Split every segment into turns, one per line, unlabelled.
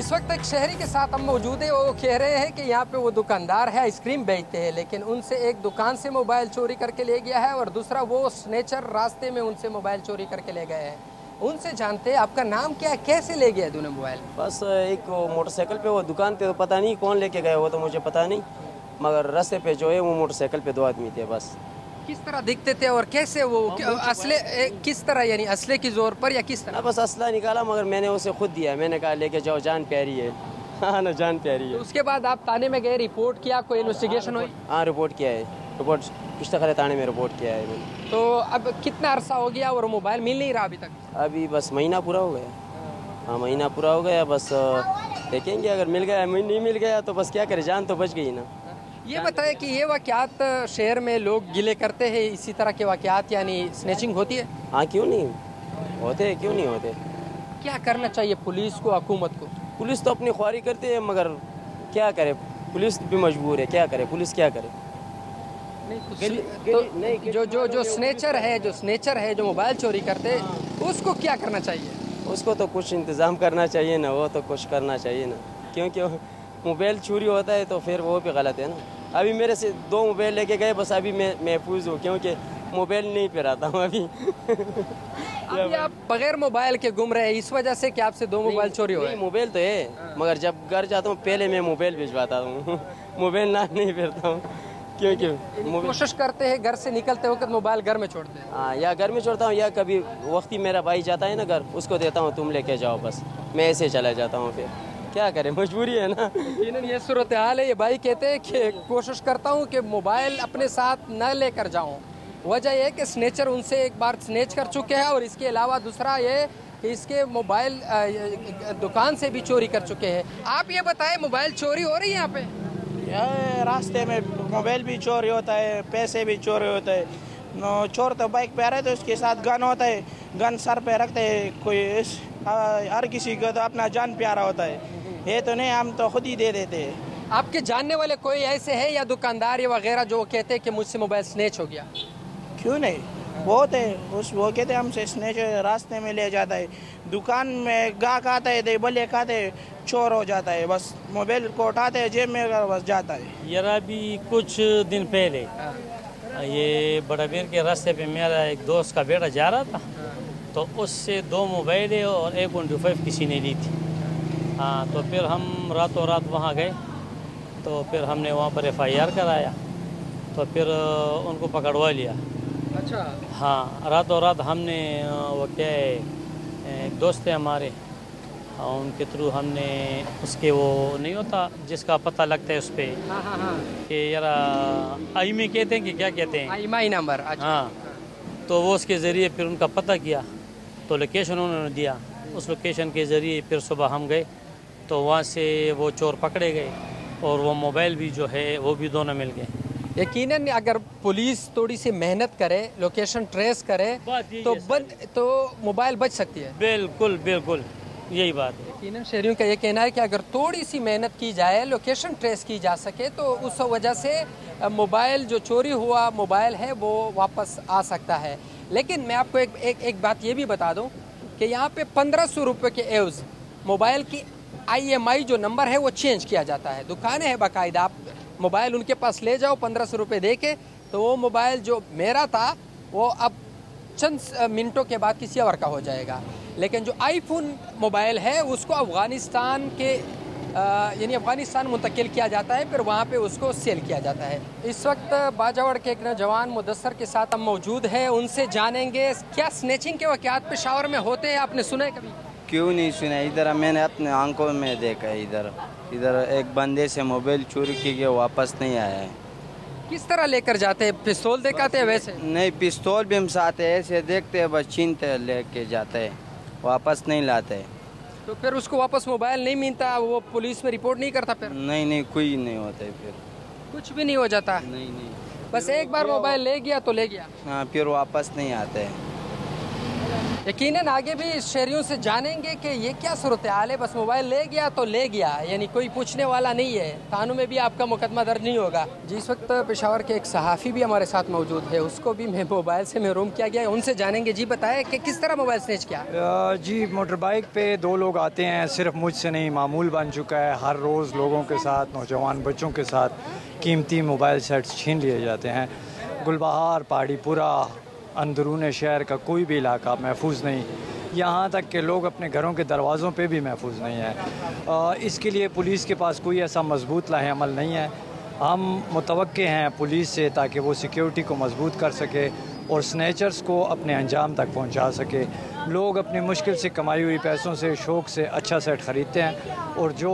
इस वक्त एक शहरी के साथ हम मौजूद हैं। वो कह रहे हैं कि यहाँ पे वो दुकानदार है, आइसक्रीम बेचते हैं, लेकिन उनसे एक दुकान से मोबाइल चोरी करके ले गया है और दूसरा वो स्नेचर रास्ते में उनसे मोबाइल चोरी करके ले गए हैं। उनसे जानते हैं आपका नाम क्या है, कैसे ले गया दोनों मोबाइल?
बस एक मोटरसाइकिल पे वो दुकान पे, तो पता नहीं कौन लेके गए, वो तो मुझे पता नहीं, मगर रास्ते पे जो है वो मोटरसाइकिल पे 2 आदमी थे। बस
किस तरह दिखते थे और कैसे वो असले किस तरह, यानी असले की जोर पर या किस तरह?
बस असला निकाला, मगर मैंने उसे खुद दिया। मैंने कहा लेके जाओ, जान प्यारी है। हाँ ना, जान प्यारी है।
तो उसके बाद आप थाने में गए, रिपोर्ट किया, कोई इन्वेस्टिगेशन हुई?
हाँ, रिपोर्ट किया है, रिपोर्ट पुस्तकालय थाने में रिपोर्ट किया है मैंने।
तो अब कितना अरसा हो गया और मोबाइल मिल नहीं रहा अभी तक?
अभी बस महीना पूरा हो गया। हाँ, महीना पूरा हो गया। बस देखेंगे, अगर मिल गया, नहीं मिल गया तो बस क्या करें, जान तो बच गई ना।
ये बताएं कि ये वाक़यात शहर में लोग गिले करते हैं, इसी तरह के वाक़यात, यानी स्नैचिंग होती है?
हाँ, क्यों नहीं होते, क्यों नहीं होते।
क्या करना चाहिए पुलिस को, हुकूमत को?
पुलिस तो अपनी ख्वारी करती है, मगर क्या करे, पुलिस भी मजबूर है, क्या करे, पुलिस क्या करे।
जो स्नेचर है, जो मोबाइल चोरी करते, उसको क्या करना चाहिए?
उसको तो कुछ इंतज़ाम करना चाहिए ना, वो तो कुछ करना चाहिए ना, क्योंकि मोबाइल चोरी होता है तो फिर वो भी गलत है ना। अभी मेरे से 2 मोबाइल लेके गए, बस अभी मैं महफूज हूँ, क्योंकि मोबाइल नहीं पिराता हूँ अभी।
अभी आप बगैर मोबाइल के घूम रहे हैं, इस वजह से कि आपसे 2 मोबाइल चोरी हो गए?
मोबाइल तो है, मगर जब घर जाता हूँ पहले मैं मोबाइल भिजवाता हूँ। मोबाइल ना नहीं फिरता हूँ, क्योंकि
कोशिश करते हैं घर से निकलते वक्त मोबाइल घर में छोड़ते हैं।
हाँ, या घर में छोड़ता हूँ, या कभी वक्त ही मेरा भाई जाता है ना घर, उसको देता हूँ, तुम लेके जाओ, बस मैं ऐसे चला जाता हूँ। फिर क्या करें, मजबूरी है ना।
ये सूरत हाल है। ये भाई कहते हैं कि कोशिश करता हूँ कि मोबाइल अपने साथ न लेकर जाऊँ। वजह यह है कि स्नेचर उनसे एक बार स्नेच कर चुके हैं, और इसके अलावा दूसरा ये कि इसके मोबाइल दुकान से भी चोरी कर चुके हैं। आप ये बताएं, मोबाइल चोरी हो रही है यहाँ पे?
रास्ते में मोबाइल भी चोरी होता है, पैसे भी चोरी होते हैं। चोर तो बाइक पे आ रहे तो उसके साथ गन होता है, गन सर पे रखते हैं। कोई हर किसी को तो अपना जान प्यारा होता है, ये तो नहीं, हम तो खुद ही दे देते हैं।
आपके जानने वाले कोई ऐसे है या दुकानदार या वगैरह जो कहते हैं कि मुझसे मोबाइल स्नेच हो गया?
क्यों नहीं, बहुत है। वो कहते हैं हमसे स्नेच रास्ते में ले जाता है, दुकान में गाहक आता है, दे बल्ले खाते, चोर हो जाता है, बस मोबाइल को उठाते हैं, जेब में बस जाता है।
यार अभी कुछ दिन पहले ये बड़ाबीर के रास्ते पे मेरा एक दोस्त का बेटा जा रहा था, तो उससे 2 मोबाइल और एक 125 किसी ने ली थी। हाँ, तो फिर हम रातों रात वहाँ गए, तो फिर हमने वहाँ पर FIR कराया, तो फिर उनको पकड़वा लिया।
अच्छा।
हाँ, रातों रात हमने वो क्या है, एक दोस्त है हमारे, उनके थ्रू हमने उसके वो नहीं होता जिसका पता लगता है उस पर, कि यार आईमी कहते हैं कि क्या कहते हैं,
IMEI नंबर।
हाँ, तो वो उसके ज़रिए फिर उनका पता किया, तो लोकेशन उन्होंने दिया। उस लोकेशन के ज़रिए फिर सुबह हम गए, तो वहाँ से वो चोर पकड़े गए, और वो मोबाइल भी जो है वो भी दोनों मिल गए।
यकीनन अगर पुलिस थोड़ी सी मेहनत करे, लोकेशन ट्रेस करे, तो मोबाइल बच सकती है।
बिल्कुल बिल्कुल, यही बात है।
यकीनन शहरियों का ये कहना है कि अगर थोड़ी सी मेहनत की जाए, लोकेशन ट्रेस की जा सके, तो उस वजह से मोबाइल जो चोरी हुआ मोबाइल है वो वापस आ सकता है। लेकिन मैं आपको एक बात ये भी बता दूं कि यहाँ पे 1500 रुपये के एवज मोबाइल की IMEI जो नंबर है वो चेंज किया जाता है। दुकानें हैं बाकायदा, आप मोबाइल उनके पास ले जाओ 1500 रुपये दे के, तो वो मोबाइल जो मेरा था वो अब चंद मिनटों के बाद किसी और का हो जाएगा। लेकिन जो आईफोन मोबाइल है उसको अफ़गानिस्तान के यानी अफ़गानिस्तान मुंतकिल किया जाता है, फिर वहाँ पे उसको सेल किया जाता है। इस वक्त बाजावड़ के एक नौजवान मुदस्सर के साथ हम मौजूद हैं, उनसे जानेंगे क्या स्नेचिंग के वाक़यात पेशावर में होते हैं। आपने सुना है कभी?
क्यों नहीं सुना, इधर मैंने अपने आंखों में देखा है। इधर एक बंदे से मोबाइल चोरी की गया, वापस नहीं आया है।
किस तरह लेकर जाते हैं? पिस्तौल दिखाते हैं? वैसे
नहीं, पिस्तौल भी हम साथ ऐसे देखते हैं, बस छीनते लेके जाते हैं, वापस नहीं लाते।
तो फिर उसको वापस मोबाइल नहीं मिलता, वो पुलिस में रिपोर्ट नहीं करता? फिर
नहीं, कोई नहीं होता है, फिर
कुछ भी नहीं हो जाता?
नहीं,
बस एक बार मोबाइल ले गया तो ले गया।
हाँ, फिर वापस नहीं आते हैं।
यकीनन आगे भी शहरियों से जानेंगे कि ये क्या सूरत हाल है, बस मोबाइल ले गया तो ले गया, यानी कोई पूछने वाला नहीं है, थानों में भी आपका मुकदमा दर्ज नहीं होगा। जी इस वक्त पेशावर के एक सहाफ़ी भी हमारे साथ मौजूद है, उसको भी मैं मोबाइल से महरूम किया गया है, उनसे जानेंगे। जी बताएं कि किस तरह मोबाइल स्नेच किया?
जी मोटर बाइक पे 2 लोग आते हैं, सिर्फ मुझसे नहीं, मामूल बन चुका है। हर रोज़ लोगों के साथ, नौजवान बच्चों के साथ कीमती मोबाइल सेट्स छीन लिए जाते हैं। गुलबहार, पहाड़ीपुरा, अंदरून शहर का कोई भी इलाका महफूज नहीं, यहाँ तक कि लोग अपने घरों के दरवाज़ों पे भी महफूज नहीं है। इसके लिए पुलिस के पास कोई ऐसा मजबूत लाहे अमल नहीं है। हम मुतवक्के हैं पुलिस से ताकि वो सिक्योरिटी को मजबूत कर सके और स्नैचर्स को अपने अंजाम तक पहुंचा सके। लोग अपनी मुश्किल से कमाई हुई पैसों से शौक़ से अच्छा सेट ख़रीदते हैं और जो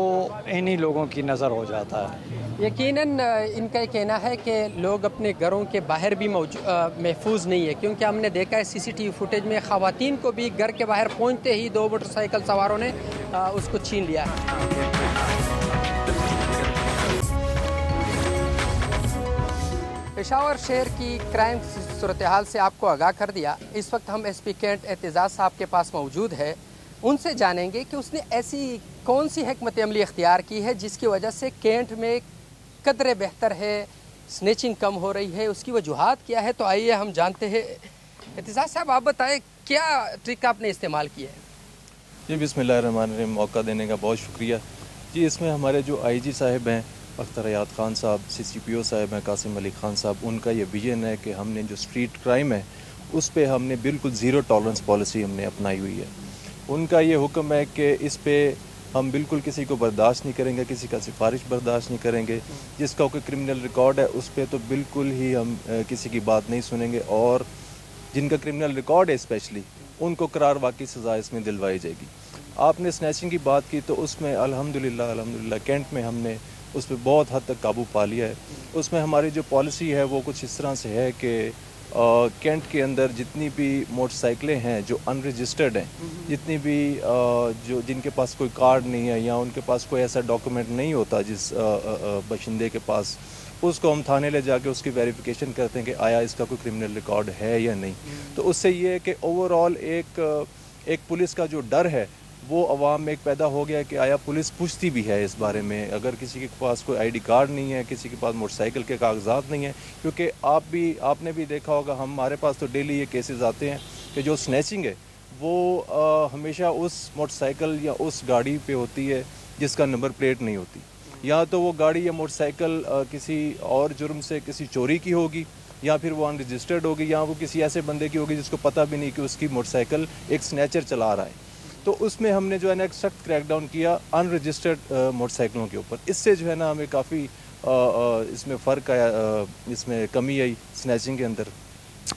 इन्हीं लोगों की नज़र हो जाता है।
यकीनन इनका ये कहना है कि लोग अपने घरों के बाहर भी महफूज नहीं है, क्योंकि हमने देखा है सीसीटीवी फुटेज में ख़वातीन को भी घर के बाहर पहुंचते ही 2 मोटरसाइकिल सवारों ने उसको छीन लिया। पेशावर शहर की क्राइम सूरत हाल से आपको आगाह कर दिया। इस वक्त हम एसपी कैंट एतजाज़ साहब के पास मौजूद है, उनसे जानेंगे कि उसने ऐसी कौन सी हिकमत अमली इख्तियार की है जिसकी वजह से कैंट में कदरे बेहतर है, स्नेचिंग कम हो रही है, उसकी वजूहात क्या है। तो आइए हम जानते हैं। एतजाज़ साहब आप बताएं क्या ट्रिक आपने इस्तेमाल की है?
जी बिस्मिल्लाहिर्रहमानिर्रहीम, मौका देने का बहुत शुक्रिया। जी इसमें हमारे जो आईजी साहब हैं अख्तर हयात खान साहब, CCPO साहब हैं कासिम अली खान साहब, उनका ये विजन है कि हमने जो स्ट्रीट क्राइम है उस पे हमने बिल्कुल ज़ीरो टॉलरेंस पॉलिसी हमने अपनाई हुई है। उनका ये हुक्म है कि इस पे हम बिल्कुल किसी को बर्दाश्त नहीं करेंगे, किसी का सिफारिश बर्दाश्त नहीं करेंगे। जिसका कोई क्रिमिनल रिकॉर्ड है उस पर तो बिल्कुल ही हम किसी की बात नहीं सुनेंगे, और जिनका क्रिमिनल रिकॉर्ड है स्पेशली उनको करार वाकई सज़ा इसमें दिलवाई जाएगी। आपने स्नैचिंग की बात की तो उसमें अल्हम्दुलिल्लाह कैंट में हमने उस पर बहुत हद तक काबू पा लिया है। उसमें हमारी जो पॉलिसी है वो कुछ इस तरह से है कि कैंट के अंदर जितनी भी मोटरसाइकिलें हैं जो अनरजिस्टर्ड हैं, जितनी भी जो जिनके पास कोई कार्ड नहीं है या उनके पास कोई ऐसा डॉक्यूमेंट नहीं होता जिस बशिंदे के पास, उसको हम थाने ले जाके उसकी वेरिफिकेशन करते हैं कि आया इसका कोई क्रिमिनल रिकॉर्ड है या नहीं। तो उससे ये है कि ओवरऑल एक पुलिस का जो डर है वो अवाम में एक पैदा हो गया कि आया पुलिस पूछती भी है इस बारे में। अगर किसी के पास कोई आईडी कार्ड नहीं है, किसी के पास मोटरसाइकिल के कागजात नहीं है, क्योंकि आपने भी देखा होगा, हमारे पास तो डेली ये केसेस आते हैं कि जो स्नैचिंग है वो हमेशा उस मोटरसाइकिल या उस गाड़ी पे होती है जिसका नंबर प्लेट नहीं होती, या तो वो गाड़ी या मोटरसाइकिल किसी और जुर्म से किसी चोरी की होगी, या फिर वो अनरजिस्टर्ड होगी, या वो किसी ऐसे बंदे की होगी जिसको पता भी नहीं कि उसकी मोटरसाइकिल एक स्नैचर चला रहा है। तो उसमें हमने जो है ना एक सख्त क्रैकडाउन किया अनरजिस्टर्ड मोटरसाइकिलों के ऊपर। इससे जो है ना हमें काफ़ी इसमें फ़र्क आया, इसमें कमी आई स्नैचिंग के अंदर।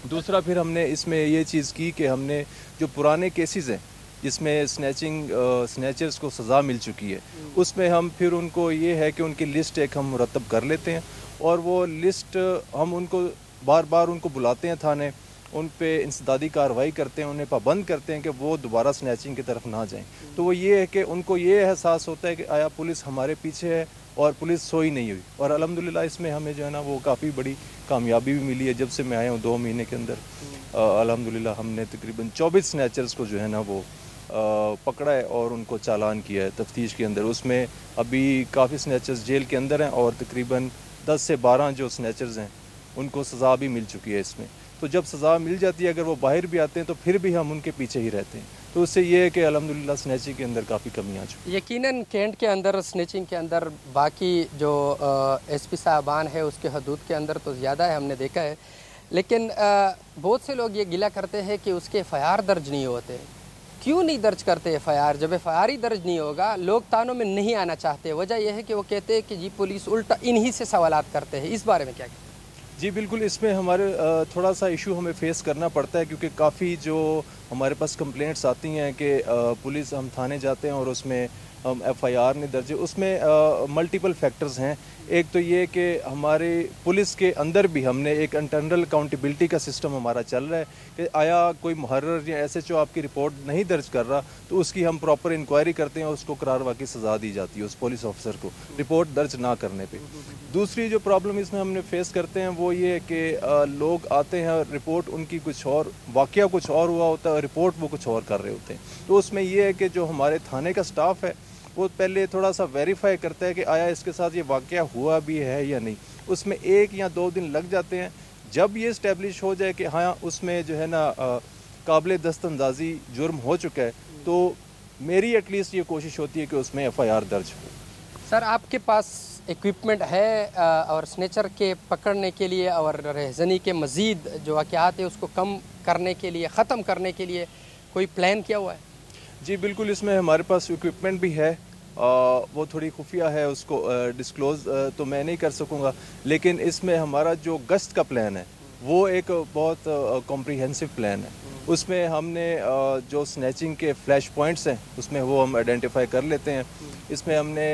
दूसरा फिर हमने इसमें ये चीज़ की कि हमने जो पुराने केसेस हैं जिसमें स्नैचर्स को सज़ा मिल चुकी है, उसमें हम फिर उनको ये है कि उनकी लिस्ट एक हम मुरतब कर लेते हैं, और वो लिस्ट हम उनको बार बार उनको बुलाते हैं थाने, उन पे इंसदादी कार्रवाई करते हैं, उन्हें पाबंद करते हैं कि वो दोबारा स्नैचिंग की तरफ ना जाएं। तो वो ये है कि उनको ये एहसास होता है कि आया पुलिस हमारे पीछे है और पुलिस सोई नहीं हुई। और अल्हम्दुलिल्लाह इसमें हमें जो है ना वो काफ़ी बड़ी कामयाबी भी मिली है। जब से मैं आया हूँ 2 महीने के अंदर अल्हम्दुलिल्लाह हमने तकरीबन 24 स्नैचर्स को जो है ना वो पकड़ा है और उनको चालान किया है तफ्तीश के अंदर। उसमें अभी काफ़ी स्नैचर्स जेल के अंदर हैं और तकरीबन 10 से 12 जो स्नैचर्स हैं उनको सज़ा भी मिल चुकी है इसमें। तो जब सज़ा मिल जाती है, अगर वो बाहर भी आते हैं तो फिर भी हम उनके पीछे ही रहते हैं। तो उससे ये है कि अल्हम्दुलिल्लाह स्नैचिंग के अंदर काफ़ी कमी आ चुकी है।
यकीनन कैंट के अंदर स्नैचिंग के अंदर बाकी जो एसपी साहबान है उसके हदूद के अंदर तो ज़्यादा है, हमने देखा है। लेकिन बहुत से लोग ये गिला करते हैं कि उसके FIR दर्ज नहीं होते। क्यों नहीं दर्ज करते FIR? जब FIR ही दर्ज नहीं होगा, लोग थानों में नहीं आना चाहते। वजह यह है कि वो कहते हैं कि जी पुलिस उल्टा इन्हीं से सवालात करते हैं। इस बारे में क्या कहते हैं?
जी बिल्कुल, इसमें हमारे थोड़ा सा इशू हमें फेस करना पड़ता है, क्योंकि काफ़ी जो हमारे पास कंप्लेंट्स आती हैं कि पुलिस हम थाने जाते हैं और उसमें FIR نہیں درج ہے، اس میں ملٹیپل فیکٹرز ہیں۔ ایک تو یہ کہ ہمارے پولیس کے اندر بھی ہم نے ایک انٹرنل اکاؤنٹیبلٹی کا سسٹم ہمارا چل رہا ہے کہ آیا کوئی محرر یا SHO آپ کی رپورٹ نہیں درج کر رہا تو اس کی ہم پراپر انکوائری کرتے ہیں، اس کو قرار واقعی سزا دی جاتی ہے اس پولیس آفیسر کو رپورٹ درج نہ کرنے پہ۔ دوسری جو پرابلم اس میں ہم نے فیس کرتے ہیں وہ یہ ہے کہ لوگ آتے ہیں اور رپورٹ ان کی کچھ اور، واقعہ کچھ اور ہوا ہوتا ہے اور رپورٹ وہ کچھ اور کر رہے ہوتے ہیں۔ تو اس میں یہ ہے کہ جو ہمارے تھانے کا سٹاف ہے وہ پہلے تھوڑا سا ویریفائی کرتا ہے کہ آیا اس کے ساتھ یہ واقعہ ہوا بھی ہے یا نہیں، اس میں 1 یا 2 دن لگ جاتے ہیں۔ جب یہ اسٹیبلش ہو جائے کہ ہاں اس میں جو ہے نا قابل دست اندازی جرم ہو چکا ہے تو میری ایٹ لیسٹ یہ کوشش ہوتی ہے کہ اس میں FIR درج ہو۔
سر آپ کے پاس ایکوپمنٹ ہے اور سنیچر کے پکڑنے کے لیے اور رہزنی کے مزید جو واقعات ہیں اس کو کم کرنے کے لیے، ختم کرنے کے لیے کوئی پلان کیا ہوا ہے؟
جی بالکل، اس میں ہمارے پاس ایکوپمنٹ بھی ہے، وہ تھوڑی خفیہ ہے، اس کو ڈسکلوز تو میں نہیں کر سکوں گا، لیکن اس میں ہمارا جو گشت کا پلان ہے وہ ایک بہت کمپریہنسو پلان ہے۔ اس میں ہم نے جو سنیچنگ کے فلیش پوائنٹس ہیں اس میں وہ ہم آئیڈینٹیفائی کر لیتے ہیں۔ اس میں ہم نے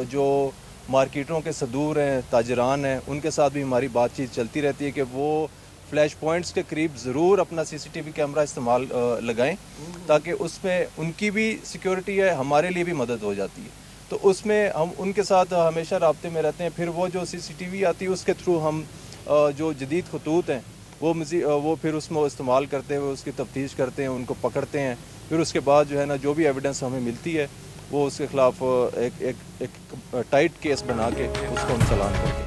جو مارکیٹوں کے صدور ہیں، تاجران ہیں، ان کے ساتھ بھی ہماری بات چیت چلتی رہتی ہے کہ وہ فلیش پوائنٹس کے قریب ضرور اپنا CCTV کیمرہ استعمال لگائیں تاکہ اس میں ان کی بھی سیکیورٹی ہے، ہمارے لیے بھی مدد ہو جاتی ہے۔ تو اس میں ہم ان کے ساتھ ہمیشہ رابطے میں رہتے ہیں۔ پھر وہ جو CCTV آتی ہے اس کے تھرو ہم جو جدید خطوط ہیں وہ پھر اس میں استعمال کرتے ہوئے اس کی تفتیش کرتے ہیں، ان کو پکڑتے ہیں۔ پھر اس کے بعد جو ہے نا جو بھی ایویڈنس ہمیں ملتی ہے وہ اس کے خلاف ایک ٹائٹ کیس بنا کے اس کو ہم چلان کرتے ہیں۔